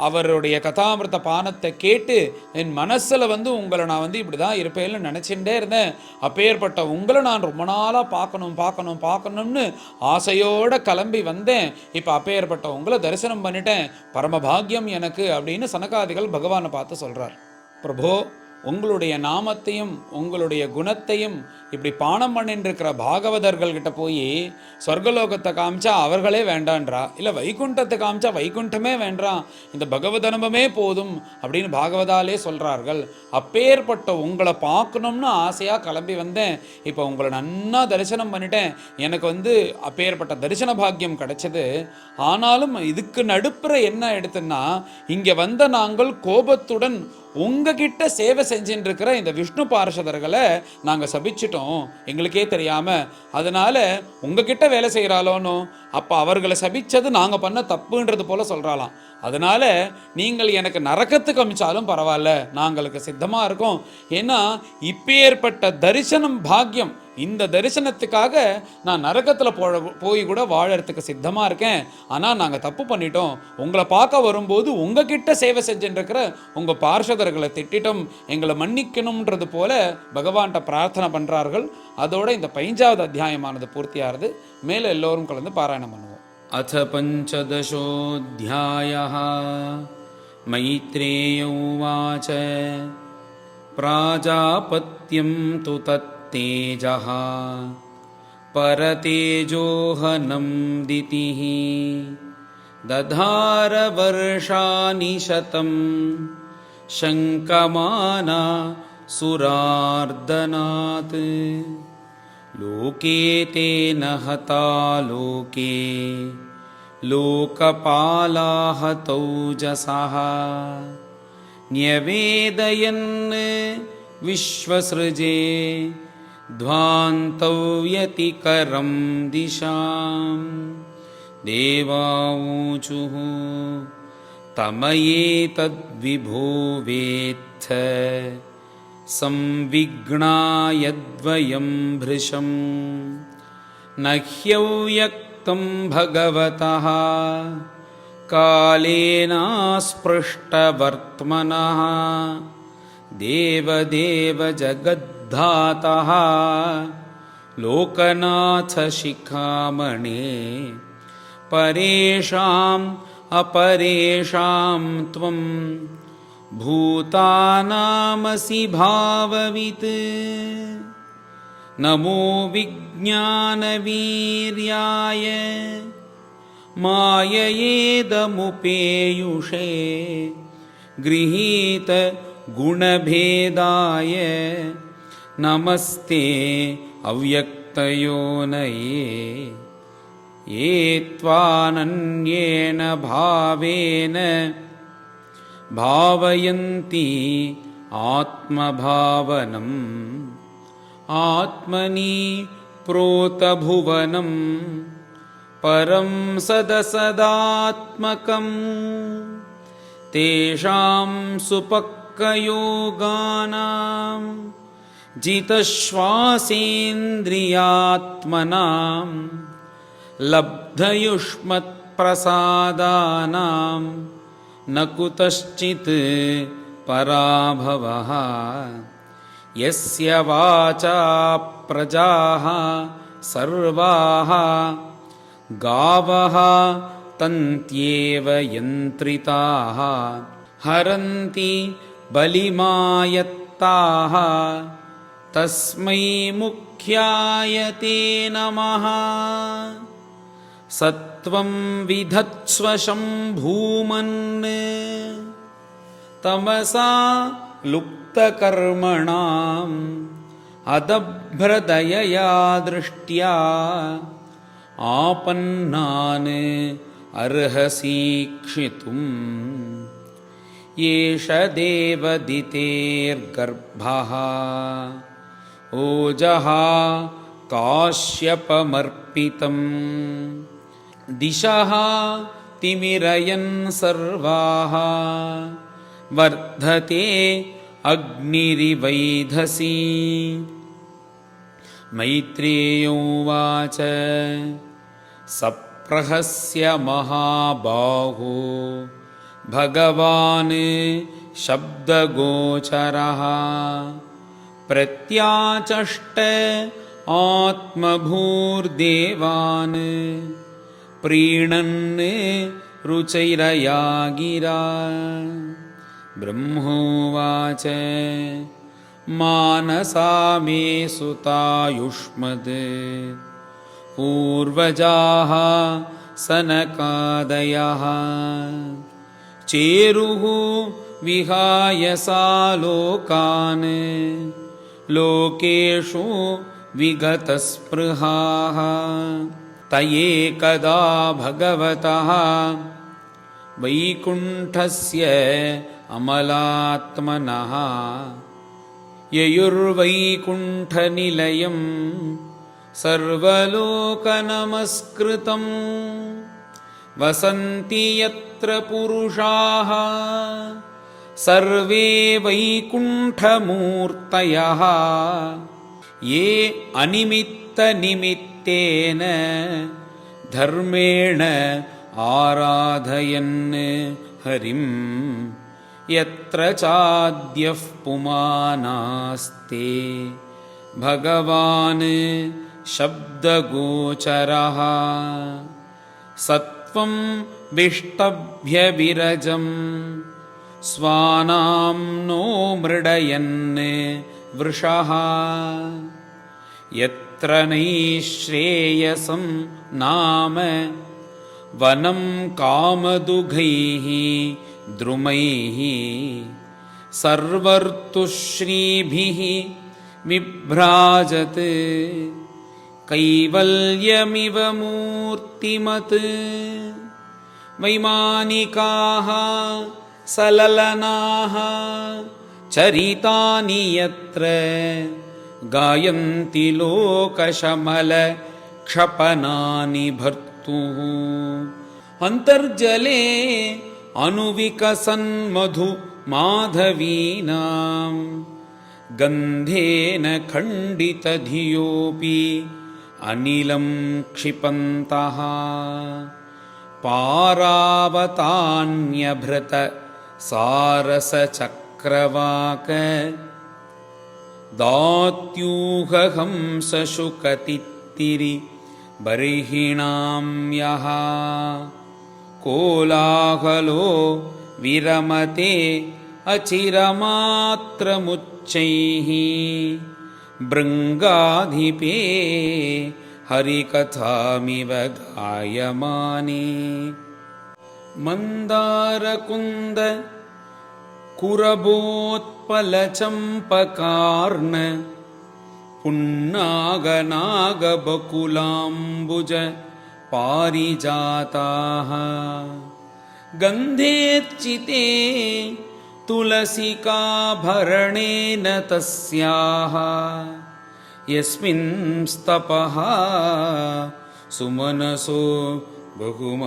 அவருடைய கதாமிருத்த பானத்தை கேட்டு என் மனசில் வந்து உங்களை நான் வந்து இப்படி தான் இருப்பேன்னு நினச்சிட்டே இருந்தேன். அப்பேற்பட்ட உங்களை நான் ரொம்ப நாளாக பார்க்கணும்னு ஆசையோடு கிளம்பி வந்தேன். இப்போ அப்பேற்பட்ட உங்களை தரிசனம் பண்ணிட்டேன், பரமபாகியம் எனக்கு அப்படின்னு சனகாதிகள் பகவானை பார்த்து சொல்கிறார். பிரபோ, உங்களுடைய நாமத்தையும் உங்களுடைய குணத்தையும் இப்படி பானம் பண்ணிட்டு இருக்கிற பாகவதர்கள் கிட்ட போய் சொர்க்கலோகத்தை காமிச்சா அவர்களே வேண்டான்றா, இல்லை வைகுண்டத்தை காமிச்சா வைகுண்டமே வேண்டாம், இந்த பகவத் அனுபவமே போதும் அப்படின்னு பாகவதாலே சொல்கிறார்கள். அப்பேற்பட்ட உங்களை பார்க்கணும்னு ஆசையாக கிளம்பி வந்தேன். இப்போ உங்களை நன்னா தரிசனம் பண்ணிட்டேன். எனக்கு அப்பேற்பட்ட தரிசன பாக்கியம் கிடைச்சது. ஆனாலும் இதுக்கு நடுப்புற என்ன எடுத்துன்னா, இங்கே வந்த நாங்கள் கோபத்துடன் உங்ககிட்ட சேவை செஞ்சுட்டு இருக்கிற இந்த விஷ்ணு பார்ஷதர்களை நாங்கள் சபிச்சிட்டோம் எங்களுக்கே தெரியாமல். அதனால உங்ககிட்ட வேலை செய்கிறாலோன்னு அப்போ அவர்களை சபிச்சது நாங்கள் பண்ண தப்புன்றது போல சொல்கிறாளாம். அதனால நீங்கள் எனக்கு நரக்கத்துக்கு அமிச்சாலும் பரவாயில்ல, நாங்களுக்கு சித்தமாக இருக்கோம். ஏன்னா இப்பேற்பட்ட தரிசனம் பாக்கியம், இந்த தரிசனத்துக்காக நான் நரகத்தில் போய் கூட வாழறதுக்கு சித்தமாக இருக்கேன். ஆனால் நாங்கள் தப்பு பண்ணிட்டோம். உங்களை பார்க்க வரும்போது உங்ககிட்ட சேவை செஞ்சுருக்கிற உங்கள் பார்ஷதர்களை திட்டிட்டோம், எங்களை மன்னிக்கணும்ன்றது போல பகவான்கிட்ட பிரார்த்தனை பண்ணுறார்கள். அதோட இந்த 5வது அத்தியாயமானது பூர்த்தியாகிறது. மேலே எல்லோரும் கலந்து பாராயணம் பண்ணுவோம். அத பஞ்சதசோऽध्यायः मैत्रेय उवाच प्राजापत्यं तु तत्तेजः परतेजोहनं दितिः दधार वर्षाणि शतं शङ्कमाना सुरार्दनात् लोके तेन हता लोके लोकपालाः तौजसः न्यवेदयन् विश्वसृजे ध्वान्तव्यतिकरं दिशां देवाऊचुः तमयेतद्विभो वेत्थ संविघ्नायद्वयं भृशं न ह्यव्यक्तं भगवतः कालेनास्पृष्टवर्त्मनः देवदेव जगद्धातः लोकनाथ शिखामणे परेषाम् अपरेषां त्वं भूतानामसि भाववित् नमो विज्ञानवीर्याय माययेदमुपेयुषे गृहीत गुणभेदाय नमस्ते अव्यक्तयोनये ये त्वानन्येन भावेन भावयन्ति आत्मभावनम् आत्मनि प्रोतभुवनं परं सदसदात्मकम् तेषां सुपक्कयोगानां जितश्वासेन्द्रियात्मनां लब्धयुष्मत्प्रसादानां न कुतश्चित् पराभवः यस्य वाचा प्रजाः सर्वाः गावः तन्त्येव यन्त्रिताः हरन्ति बलिमायत्ताः तस्मै मुख्याय ते नमः सत्वं विधत्स्व शम्भूमन् तमसा लुप्तकर्मणाम् अदभ्रदयया दृष्ट्या आपन्नान् अर्हसीक्षितुम् एष देवदितेर्गर्भः ओजः काश्यपमर्पितम् दिशः तिमिरयन् सर्वाः वर्धते अग्निरिवैधसी मैत्रेयोवाच सप्रहस्य महाबाहो भगवान् शब्दगोचरः प्रत्याचष्ट आत्मभूर्देवान् प्रीणन् रुचिरया गिरा ब्रह्मोवाच मानसा मे सुतायुष्मद् पूर्वजाः सनकादयः चेरुः विहाय सालोकान् लोकेषु विगतस्पृहाः तयेकदा भगवतः वैकुण्ठस्य अमलात्मनः ययुर्वैकुण्ठनिलयं सर्वलोकनमस्कृतं वसन्ति यत्र पुरुषाः सर्वे वैकुण्ठमूर्तयः ये अनिमित्तनिमित्तेन धर्मेण आराधयन् हरिं यत्र चाद्यः पुमानास्ते भगवान् शब्दगोचरः सत्वं विष्टभ्य विरजं स्वानां नो मृडयन् वृषः यत्र नैश्रेयसं नाम वनं कामदुघैः द्रुमैः सर्वर्तुश्रीभिः विभ्राजत् कैवल्यमिव मूर्तिमत् वैमानिकाः सललनाः चरितानि यत्र गायन्ति लोकशमलक्षपनानि भर्तुः अन्तर्जले अनुविकसन्मधु माधवीनां गन्धेन खण्डितधियोऽपि अनिलं क्षिपन्तः पारावतान्यभृत सारसचक्रवाक दात्यूहहंसशुकतित्तिरि बर्हिणां यः कोलाहलो विरमते अचिरमात्रमुच्चैः भृङ्गाधिपे हरिकथामिव गायमाने मन्दारकुन्द कुरबोत्पलचम्पकार्न पुन्नागनागबकुलाम्बुज पारिजाताः गन्धेर्चिते तुलसिकाभरणेन तस्याः यस्मिंस्तपः सुमनसो बहुमानयन्ति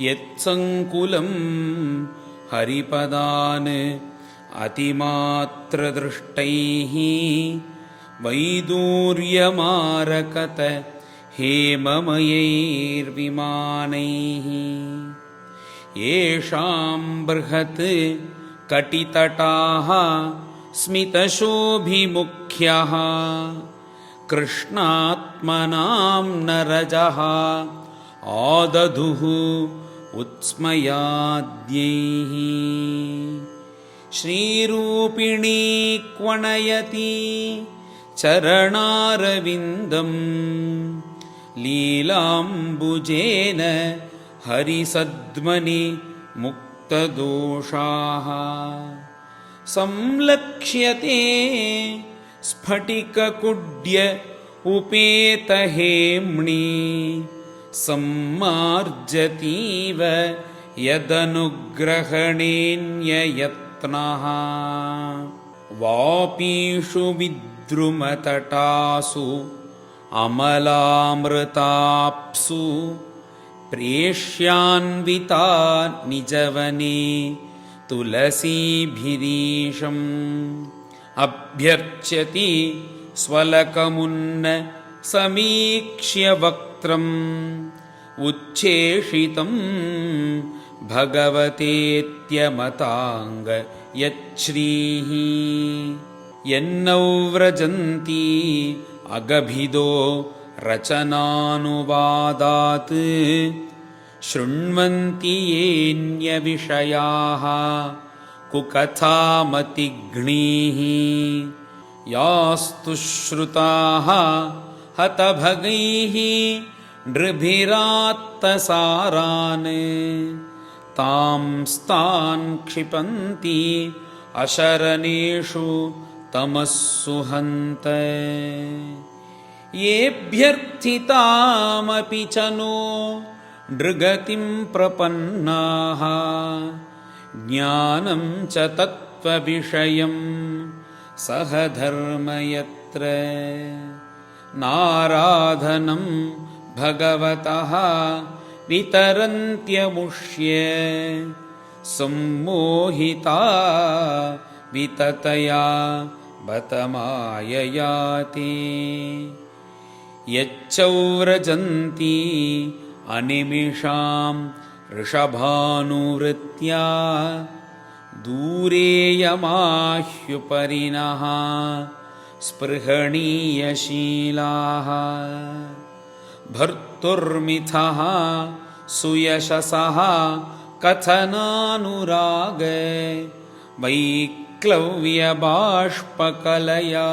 यत्सङ्कुलं हरिपदान् अतिमात्रदृष्टैः वैदूर्यमारकत हेममयैर्विमानैः येषां बृहत् कटितटाः स्मितशोभिमुख्यः कृष्णात्मनां नरजः आदधुः उत्स्मयाद्यैः श्रीरूपिणी क्वणयति चरणारविन्दं लीलाम्बुजेन हरिसद्मनि मुक्तदोषाः संलक्ष्यते स्फटिककुड्य उपेतहेम्णी सम्मार्जतीव यदनुग्रहणेऽन्ययत्नः वापीषु विद्रुमतटासु अमलामृताप्सु प्रेष्यान्विता निजवने तुलसीभिरीशम् अभ्यर्च्यति स्वलकमुन्न समीक्ष्य वक्त्रम् उच्छेषितं भगवतेत्यमताङ्ग यच्छ्रीः यन्नौ व्रजन्ती अगभिदो रचनानुवादात् शृण्वन्ति येऽन्यविषयाः कुकथामतिघ्नीः यास्तु श्रुताः हतभगैः नृभिरात्तसारान् तांस्तान् क्षिपन्ति अशरणेषु तमस्सु हन्त येऽभ्यर्थितामपि च नो नृगतिं प्रपन्नाः ज्ञानं च तत्त्वविषयं सहधर्मयत्र नाराधनं भगवतः वितरन्त्यमुष्य सम्मोहिता विततया बत माययाति यच्चौरजन्ति अनिमिषां ऋषभानुवृत्त्या दूरेयमाह्युपरिणः स्पृहणीयशीलाः भर्तुर्मिथः सुयशसः कथनानुराग वैक्लव्यबाष्पकलया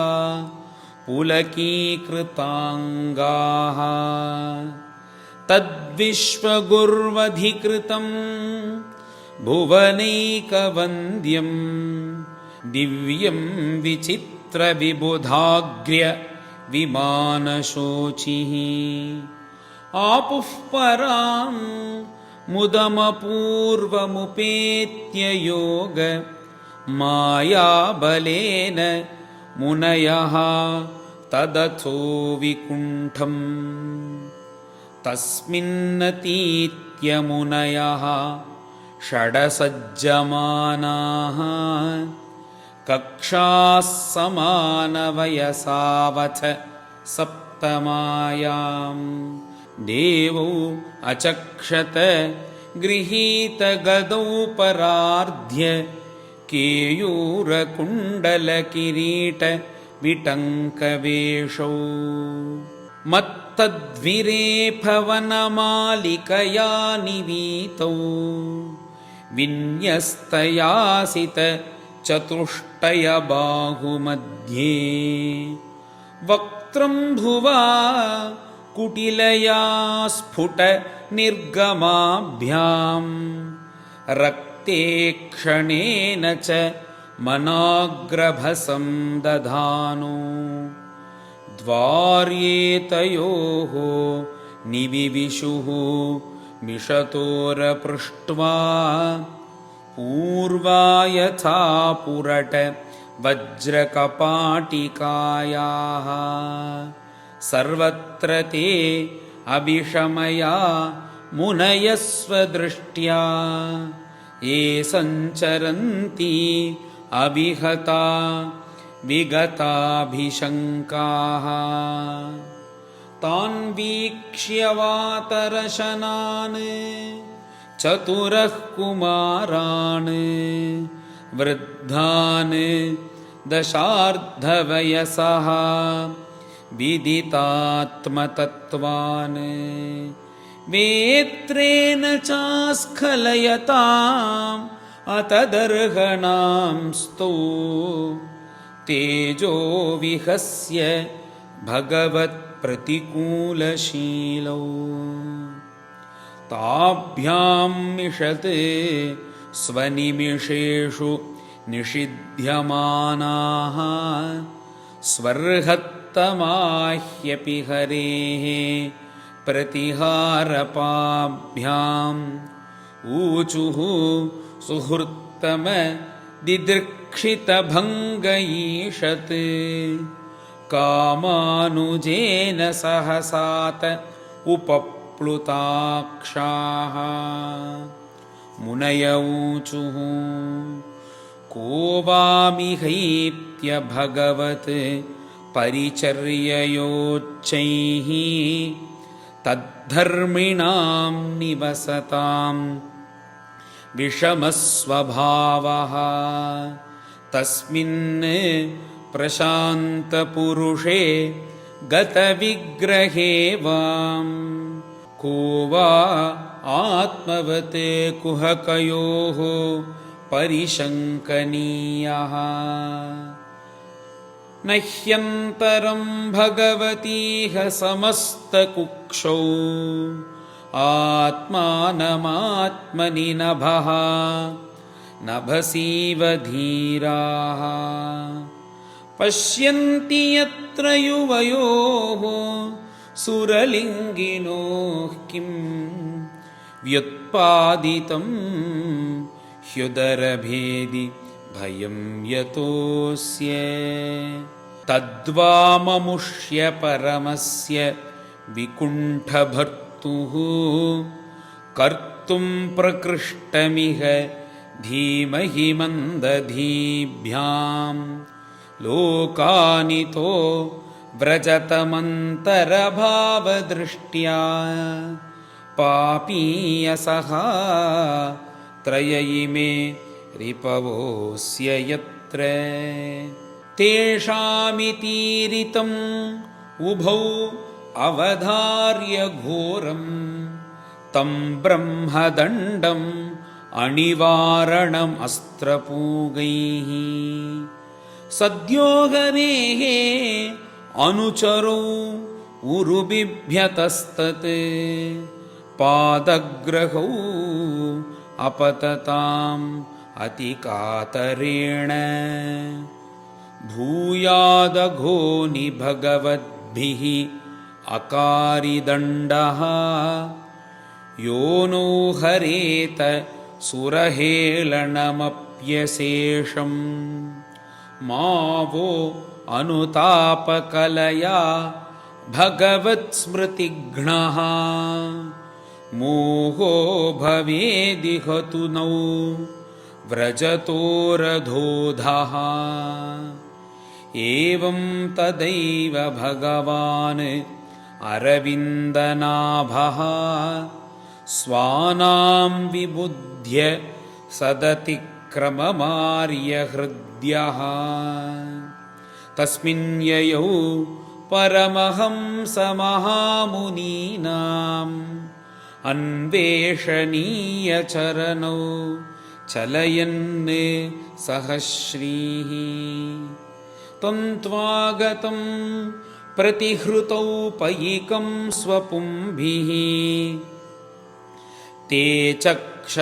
पुलकीकृताङ्गाः तद्विश्वगुर्वधिकृतं भुवनैकवन्द्यं दिव्यं विचित्रविबुधाग्र्य विमानशोचिः आपुः परां मुदमपूर्वमुपेत्य योग मायाबलेन मुनयः तदथो विकुण्ठम् तस्मिन्नतीत्य मुनयः षडसज्जमानाः कक्षाः समानवयसावथ सप्तमायां देवौ अचक्षत गृहीतगदौ परार्ध्य केयूरकुण्डलकिरीट विटङ्कवेषौ मत्तद्विरेफवनमालिकया निवीतौ विन्यस्तयासित चतुष्टयबाहुमध्ये वक्त्रं भुवा कुटिलया स्फुट निर्गमाभ्यां रक्ते क्षणेन च मनाग्रभसं दधानो द्वार्येतयोः निविविशुः मिषतोरपृष्ट्वा पूर्वा यथा पुरट वज्रकपाटिकायाः सर्वत्र ते अभिशमया मुनयस्वदृष्ट्या ये सञ्चरन्ति अविहता विगताभिशङ्काः तान् वीक्ष्य वातरशनान् चतुरः कुमारान् वृद्धान् दशार्धवयसः विदितात्मतत्त्वान् वेत्रेण चास्खलयताम् अतदर्हणां स्तौ तेजो विहस्य भगवत्प्रतिकूलशीलौ ताभ्यां मिषत् स्वनिमिषेषु निषिध्यमानाः स्वर्हत्तमाह्यपि हरेः प्रतिहारपाभ्याम् ऊचुः सुहृत्तम दिदृक्षितभङ्गईषत् कामानुजेन सहसात उपप्लुताक्षाः मुनय ऊचुः को वामिहैत्य भगवत् परिचर्ययोच्चैः तद्धर्मिणां निवसतां विषमस्वभावः तस्मिन् प्रशान्तपुरुषे गतविग्रहे वां को वा आत्मवत् कुहकयोः परिशङ्कनीयः न ह्यन्तरं भगवतीह समस्तकुक्षौ आत्मानमात्मनि नभः नभसीव धीराः पश्यन्ति यत्र युवयोः सुरलिङ्गिनोः किं व्युत्पादितं ह्युदरभेदि भयं यतोऽस्य तद्वाममुष्य परमस्य विकुण्ठभर्तुः कर्तुं प्रकृष्टमिह धीमहि मन्दधीभ्यां लोकानितो व्रजतमन्तरभावदृष्ट्या पापीयसः त्रय इमे रिपवोऽस्य यत्र तेषामितीरितम् उभौ अवधार्य घोरं तं ब्रह्मदण्डम् अनिवारणम् अस्त्रपूगैः सद्यो हरेः अनुचरो उरुबिभ्यतस्तत् पादग्रहौ अपतताम् अतिकातरेण भूयादघो निभगवद्भिः अकारिदण्डः यो नो हरेत सुरहेलनमप्यशेषम् मा वो अनुतापकलया भगवत्स्मृतिघ्नः मोहो भवेदिह तु नौ व्रजतोरधोधः एवं तदैव भगवान् अरविन्दनाभः स्वानां विबुध्य सदतिक्रममार्यहृद्यः तस्मिन् ययौ परमहंसमहामुनीनाम् अन्वेषणीयचरणौ चलयन् सहश्रीः तन्त्वागतं प्रतिहृतौ पयिकं स्वपुंभिः ते चक्षताक्षविषयं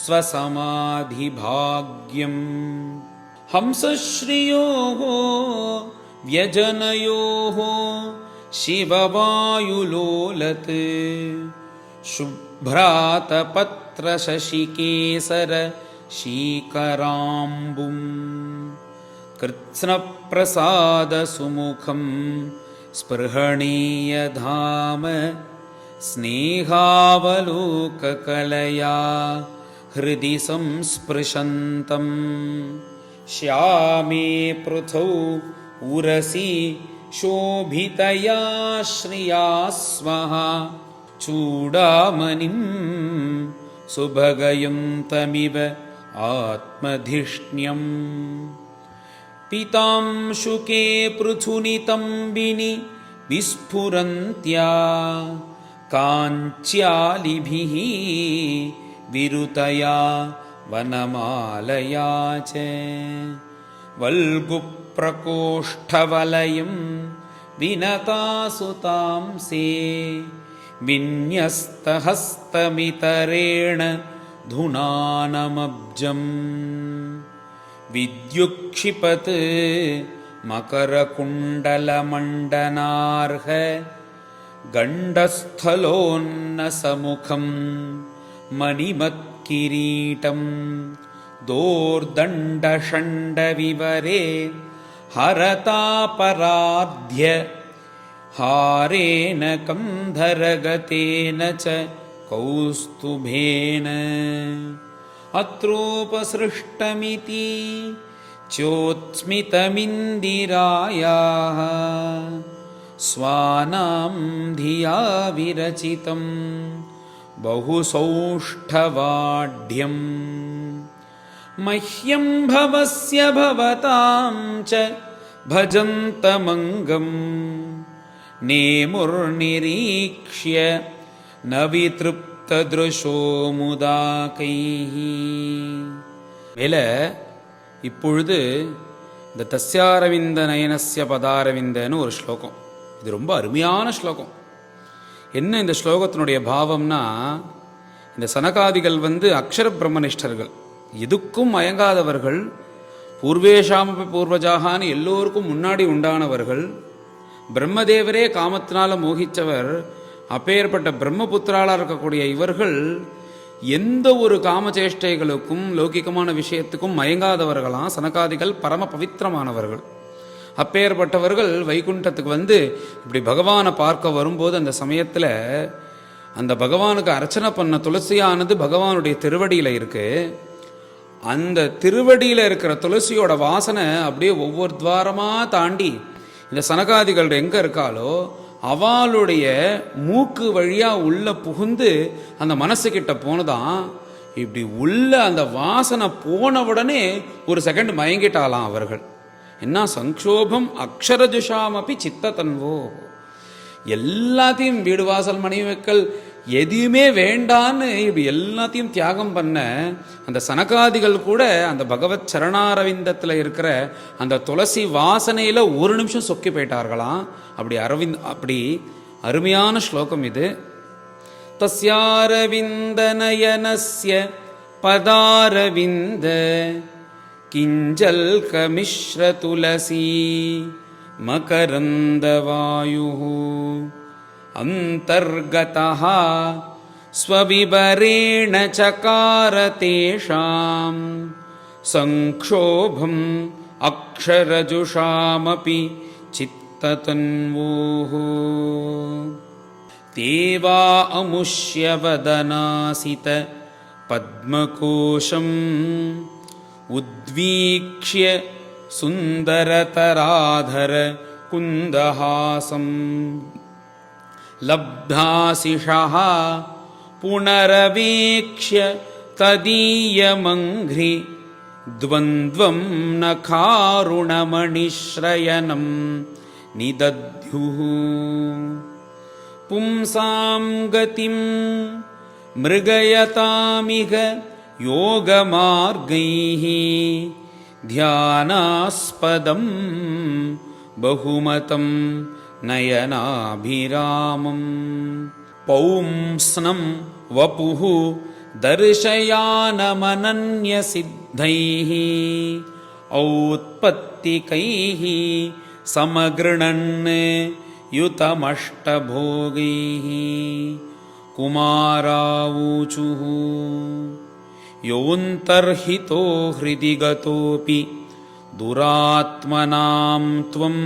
स्वसमाधिभाग्यम् हंसश्रियोः व्यजनयोः शिववायुलोलत् शुभ्रातपत्रशशिकेसर शीकराम्बुं कृत्स्नप्रसादसुमुखं स्पृहणीयधाम स्नेहावलोककलया हृदि संस्पृशन्तम् श्यामे पृथौ उरसि शोभितया श्रिया स्वः चूडामणिं सुभगयन्तमिव आत्मधिष्ण्यम् पीतांशुके पृथुनितम्बिनि विस्फुरन्त्या काञ्च्यालिभिः विरुतया वनमालया च वल्गुप्रकोष्ठवलयं विनतासुतांसे विन्यस्तहस्तमितरेण धुनानमब्जम् विद्युक्षिपत् मकरकुण्डलमण्डनार्ह गण्डस्थलोन्नसमुखं मणिमत्किरीटं दोर्दण्डषण्डविवरे हरतापराध्य हारेण कन्धरगतेन च कौस्तुभेन अत्रोपसृष्टमिति चोत्स्मितमिन्दिरायाः स्वानां धिया विरचितं बहुसौष्ठवाढ्यम् मह्यं भवस्य भवतां च भजन्तमङ्गम् நேமுர்நிரீக்ஷ்ய நவித்ருப்தத்ருஷோ முதா கைஹி. மேல இப்பொழுது இந்த தஸ்யாரவிந்த நயனஸ்ய பதாரவிந்தன்னு ஒரு ஸ்லோகம். இது ரொம்ப அருமையான ஸ்லோகம். என்ன இந்த ஸ்லோகத்தினுடைய பாவம்னா, இந்த சனகாதிகள் அக்ஷர பிரம்மனிஷ்டர்கள், எதுக்கும் மயங்காதவர்கள், பூர்வேஷாமபி பூர்வஜாகான்னு எல்லோருக்கும் முன்னாடி உண்டானவர்கள். பிரம்மதேவரே காமத்தினால மோகிச்சவர். அப்பேற்பட்ட பிரம்மபுத்திராளாக இருக்கக்கூடிய இவர்கள் எந்த ஒரு காமச்சேஷ்டைகளுக்கும் லௌகிகமான விஷயத்துக்கும் மயங்காதவர்களாம். சனகாதிகள் பரம பவித்திரமானவர்கள். அப்பேற்பட்டவர்கள் வைகுண்டத்துக்கு இப்படி பகவானை பார்க்க வரும்போது அந்த சமயத்தில் அந்த பகவானுக்கு அர்ச்சனை பண்ண துளசியானது பகவானுடைய திருவடியில் இருக்கு. அந்த திருவடியில் இருக்கிற துளசியோட வாசனை அப்படியே ஒவ்வொரு துவாரமாக தாண்டி இந்த சனகாதிகள் எங்கே இருக்காளோ அவளுடைய மூக்கு வழியாக உள்ள புகுந்து அந்த மனசுக்கிட்ட போனதான். இப்படி உள்ள அந்த வாசனை போன உடனே ஒரு செகண்ட் மயங்கிட்டாலாம் அவர்கள். என்ன சங்கோபம் அக்ஷரஜுஷாமப்பி சித்ததன்வோ. எல்லாத்தையும் வீடு வாசல் மனைவி வைக்கல் எதையுமே வேண்டான்னு இப்படி எல்லாத்தையும் தியாகம் பண்ண அந்த சனகாதிகள் கூட அந்த பகவத் சரணாரவிந்தத்தில் இருக்கிற அந்த துளசி வாசனையில் ஒரு நிமிஷம் சொக்கி போயிட்டார்களாம். அப்படி அருமையான ஸ்லோகம் இது. தஸ்யாரவிந்த நயனஸ்ய பதாரவிந்த கிஞ்சல் கமிஸ்ர துளசி மகரந்தவாயுः அந்தர்கதः ஸ்வவிபரேண சகார தேஷாம் சங்க்ஷோபம் அக்ஷரஜுஷாமபி சித்ததன்வோः தேவா அமுஷ்யவதனாசித பத்மகோஷம் உத்வீக்ஷ்ய சுந்தரதராதர குந்தஹாசம் லப்தாசிஷः புனரவேக்ஷ்ய ததீயமங்க்ரி த்வந்த்வம் நகாருணமணிஸ்ரயனம் நிதத்யுः பும்சாம் கதிம் மிருகயதாமிக யோகமார்கைः தியானாஸ்பதம் பகுமதம் நயனாபிராமம் பௌம்ஸ்னம் வபுः தர்ஷயானமனன்யசித்தைः ஔத்பத்திகைः சமக்ருணன் யுதமஷ்டபோகைः குமாராவூச்சுः யோந்தர்ஹிதோ ஹ்ருதி கதோபி துராத்மனாம் த்வம்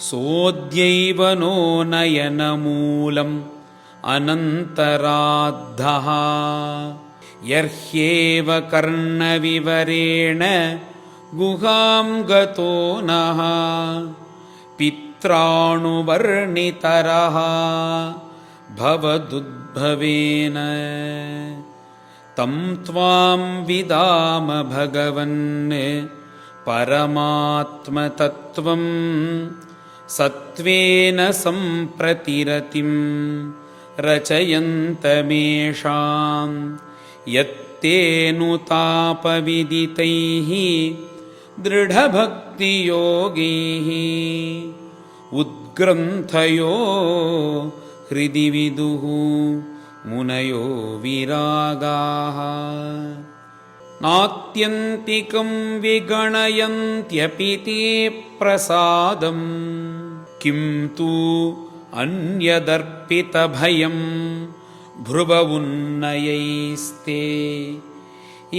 சோத்யைவ நோ நயனமூலம் அனந்தராத்தஹ யர்ஹ்யேவ கர்ணவிவரேண குஹாம் கதோ நஹ பித்ராணுவர்ணிதரஹ பவதுத்பவேன தம் த்வாம் விதாம பகவன் பரமாத்மதத்வம் சத்வேன சம்பிரதிரதிம் ரசயந்தமேஷாம் யத்தேனுதாபவிதிதைः திருடபக்தியோகைः உத்க்ரந்தயோ ஹ்ருதி விதுः முனயோ விராகாः நாத்யந்திகம் விகணயந்த்யபி தே பிரசாதம் கிம் தூ அன்யதர்ப்பிதபயம் ப்ருவவுன்னயைஸ்தே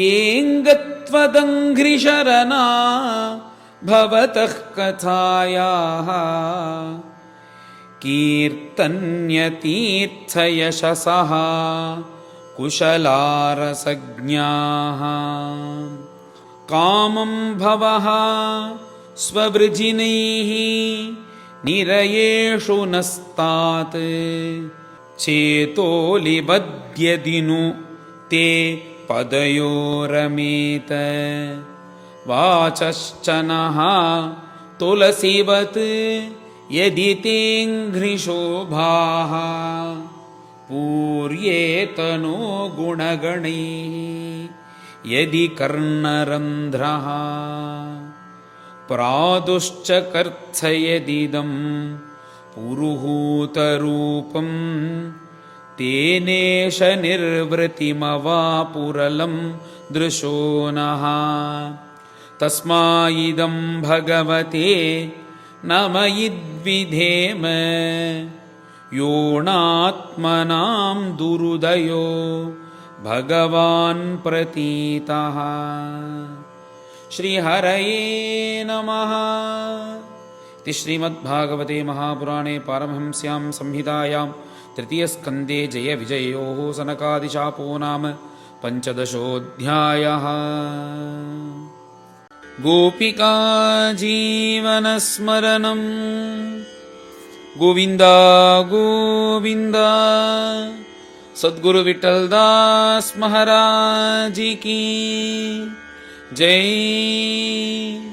ஏங்கத்வதங்கிரிசரணா பவதः கதாயாः கீர்த்தன்யதீர்த்தயசசः குஷலாரசஜ்ஞாः காமம் பவः ஸ்வவ்ருஜினைः நிரயேஷு நஸ்தாத் சேதோலிபத்யதினு தே பதயோரமேத வாசश्चनः துலசிவத் यदि तेऽङ्घ्रिशोभाः पूर्येतनो गुणगणैः यदि कर्णरन्ध्रः प्रादुश्च कर्त्सयदिदं पुरुहूतरूपं तेनेश निर्वृतिमवापुरलं दृशो नः तस्माइदं भगवते नमयिद्विधेम योऽनात्मनां दुरुदयो भगवान् प्रतीतः। श्रीहरये नमः। इति श्रीमद्भागवते महापुराणे पारमहंस्यां संहितायां तृतीयस्कन्धे जयविजययोः सनकादिशापो नाम पञ्चदशोऽध्यायः। गोपिका जीवनस्मरणं गोविन्द गोविन्द। सद्गुरु विठ्ठलदास महाराज की जय।